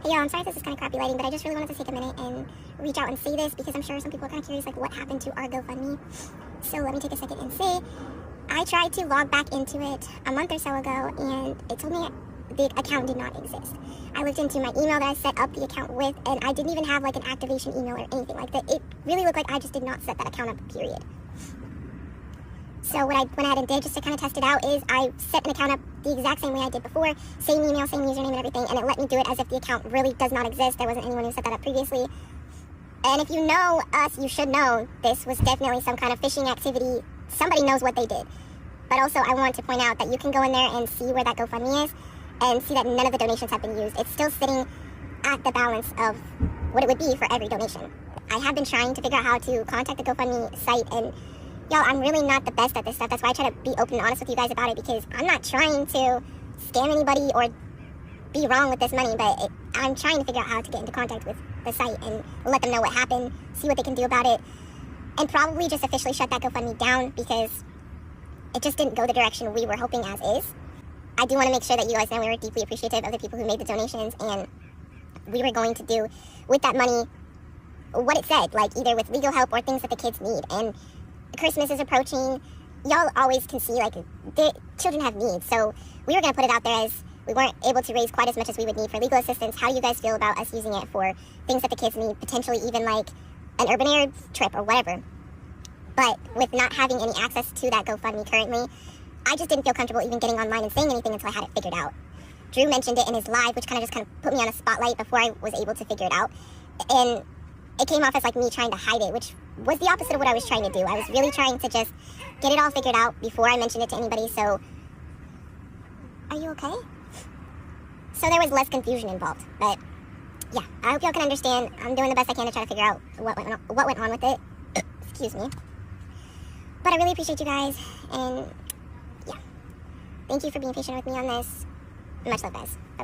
Hey y'all, I'm sorry if this is kind of crappy lighting, but I just really wanted to take a minute and reach out and say this because I'm sure some people are kind of curious, like, what happened to our GoFundMe. So let me take a second and say, I tried to log back into it a month or so ago, and it told me the account did not exist. I looked into my email that I set up the account with, and I didn't even have, like, an activation email or anything like that. It really looked like I just did not set that account up, period. So what I went ahead and did just to kind of test it out is I set an account up the exact same way I did before, same email, same username and everything, and it let me do it as if the account really does not exist. There wasn't anyone who set that up previously. And if you know us, you should know this was definitely some kind of phishing activity. Somebody knows what they did. But also I want to point out that you can go in there and see where that GoFundMe is and see that none of the donations have been used. It's still sitting at the balance of what it would be for every donation. I have been trying to figure out how to contact the GoFundMe site, and y'all, I'm really not the best at this stuff. That's why I try to be open and honest with you guys about it, because I'm not trying to scam anybody or be wrong with this money, but I'm trying to figure out how to get into contact with the site and let them know what happened, see what they can do about it, and probably just officially shut that GoFundMe down because it just didn't go the direction we were hoping as is. I do want to make sure that you guys know we were deeply appreciative of the people who made the donations, and we were going to do with that money what it said, like either with legal help or things that the kids need. And Christmas is approaching. Y'all always can see, like, the children have needs, so we were going to put it out there as we weren't able to raise quite as much as we would need for legal assistance. How do you guys feel about us using it for things that the kids need, potentially even like an urban air trip or whatever? But with not having any access to that GoFundMe currently, I just didn't feel comfortable even getting online and saying anything until I had it figured out. Drew mentioned it in his live, which kind of put me on a spotlight before I was able to figure it out. And it came off as like me trying to hide it, which was the opposite of what I was trying to do. I was really trying to just get it all figured out before I mentioned it to anybody. So, are you okay? So there was less confusion involved. But yeah, I hope y'all can understand. I'm doing the best I can to try to figure out what went on with it. Excuse me. But I really appreciate you guys, and yeah, thank you for being patient with me on this. Much love, guys. Bye-bye.